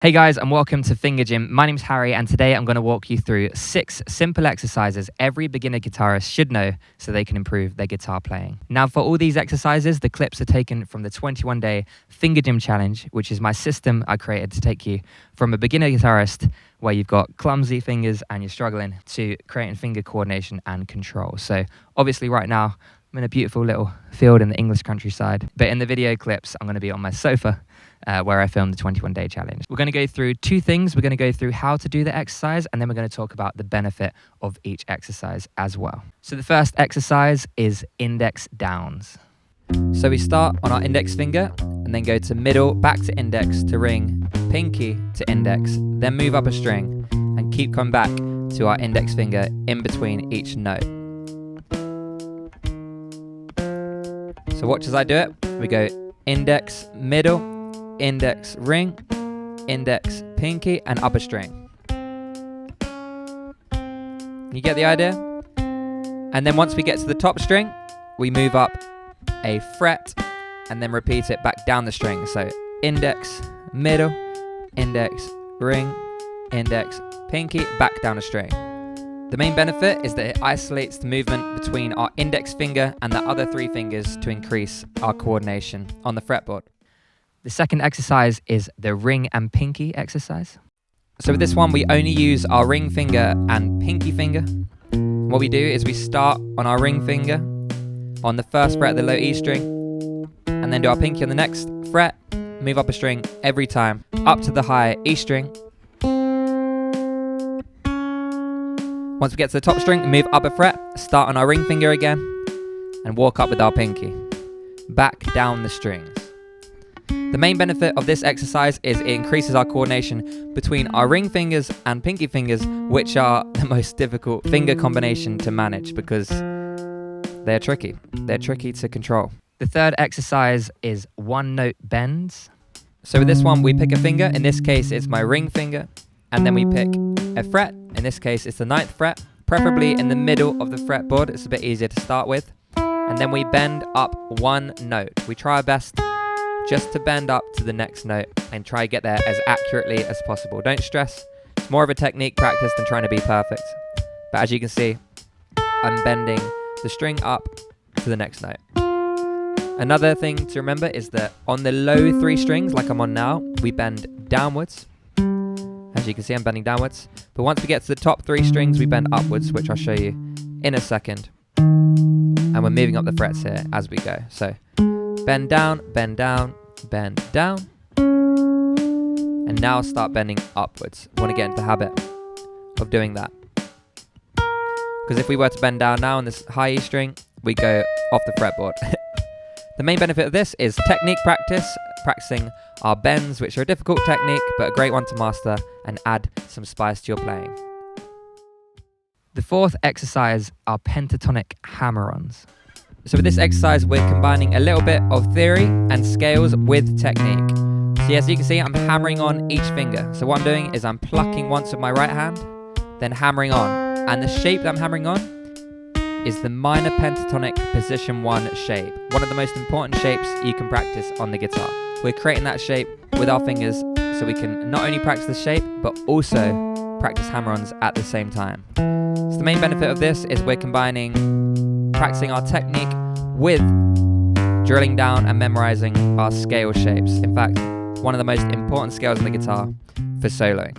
Hey guys, and welcome to Finger Gym. My name's Harry, and today I'm going to walk you through 6 simple exercises every beginner guitarist should know so they can improve their guitar playing. Now, for all these exercises, the clips are taken from the 21-day Finger Gym Challenge, which is my system I created to take you from a beginner guitarist where you've got clumsy fingers and you're struggling to creating finger coordination and control. So obviously right now, I'm in a beautiful little field in the English countryside, but in the video clips, I'm going to be on my sofa where I filmed the 21-day challenge. We're going to go through 2 things. We're going to go through how to do the exercise, and then we're going to talk about the benefit of each exercise as well. So the first exercise is index downs. So we start on our index finger and then go to middle, back to index, to ring, pinky to index, then move up a string and keep coming back to our index finger in between each note. So watch as I do it. We go index, middle, index, ring, index, pinky, and upper string. You get the idea? And then once we get to the top string, we move up a fret and then repeat it back down the string. So index, middle, index, ring, index, pinky, back down a string. The main benefit is that it isolates the movement between our index finger and the other 3 fingers to increase our coordination on the fretboard. The second exercise is the ring and pinky exercise. So with this one, we only use our ring finger and pinky finger. What we do is we start on our ring finger on the first fret of the low E string, and then do our pinky on the next fret, move up a string every time, up to the high E string. Once we get to the top string, move up a fret, start on our ring finger again, and walk up with our pinky. Back down the strings. The main benefit of this exercise is it increases our coordination between our ring fingers and pinky fingers, which are the most difficult finger combination to manage because they're tricky. They're tricky to control. The third exercise is one-note bends. So with this one, we pick a finger. In this case, it's my ring finger. And then we pick a fret. In this case, it's the 9th fret, preferably in the middle of the fretboard. It's a bit easier to start with. And then we bend up one note. We try our best just to bend up to the next note and try to get there as accurately as possible. Don't stress. It's more of a technique practice than trying to be perfect. But as you can see, I'm bending the string up to the next note. Another thing to remember is that on the low 3 strings, like I'm on now, we bend downwards. As you can see, I'm bending downwards. But once we get to the top 3 strings, we bend upwards, which I'll show you in a second. And we're moving up the frets here as we go. So bend down, bend down, bend down. And now start bending upwards. I want to get into the habit of doing that. Because if we were to bend down now on this high E string, we go off the fretboard. The main benefit of this is technique practice, practicing our bends, which are a difficult technique, but a great one to master and add some spice to your playing. The fourth exercise are pentatonic hammer-ons. So with this exercise, we're combining a little bit of theory and scales with technique. So as you can see, I'm hammering on each finger. So what I'm doing is I'm plucking once with my right hand, then hammering on. And the shape that I'm hammering on is the minor pentatonic position 1 shape. One of the most important shapes you can practice on the guitar. We're creating that shape with our fingers so we can not only practice the shape, but also practice hammer-ons at the same time. So the main benefit of this is we're combining practicing our technique with drilling down and memorizing our scale shapes. In fact, one of the most important scales on the guitar for soloing.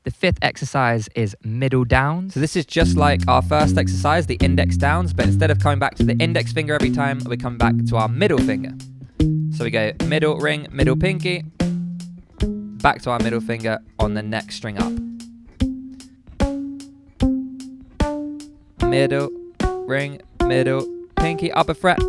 The fifth exercise is middle downs. So this is just like our first exercise, the index downs, but instead of coming back to the index finger every time, we come back to our middle finger. So we go middle ring, middle pinky, back to our middle finger on the next string up. Middle, ring, middle, pinky, upper fret.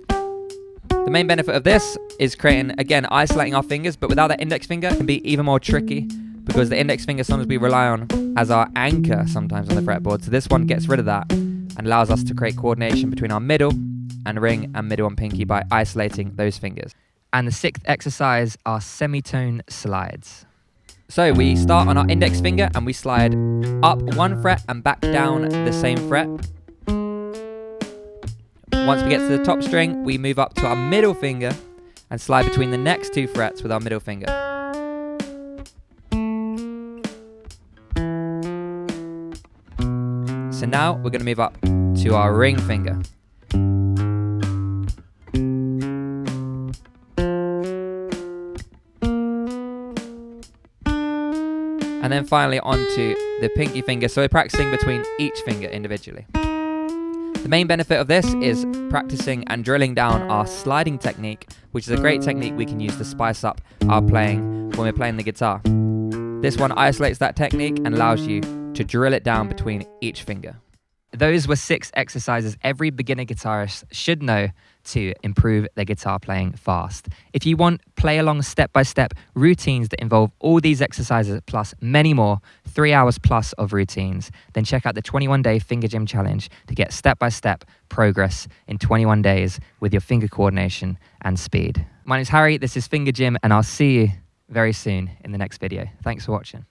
The main benefit of this is creating, again, isolating our fingers, but without that index finger, it can be even more tricky because the index finger sometimes we rely on as our anchor sometimes on the fretboard. So this one gets rid of that and allows us to create coordination between our middle and ring and middle and pinky by isolating those fingers. And the sixth exercise are semitone slides. So we start on our index finger and we slide up 1 fret and back down the same fret. Once we get to the top string, we move up to our middle finger and slide between the next 2 frets with our middle finger. So now we're going to move up to our ring finger. And then finally onto the pinky finger. So we're practicing between each finger individually. The main benefit of this is practicing and drilling down our sliding technique, which is a great technique we can use to spice up our playing when we're playing the guitar. This one isolates that technique and allows you to drill it down between each finger. Those were 6 exercises every beginner guitarist should know to improve their guitar playing fast. If you want play-along step-by-step routines that involve all these exercises plus many more, 3 hours plus of routines, then check out the 21-day Finger Gym Challenge to get step-by-step progress in 21 days with your finger coordination and speed. My name is Harry, this is Finger Gym, and I'll see you very soon in the next video. Thanks for watching.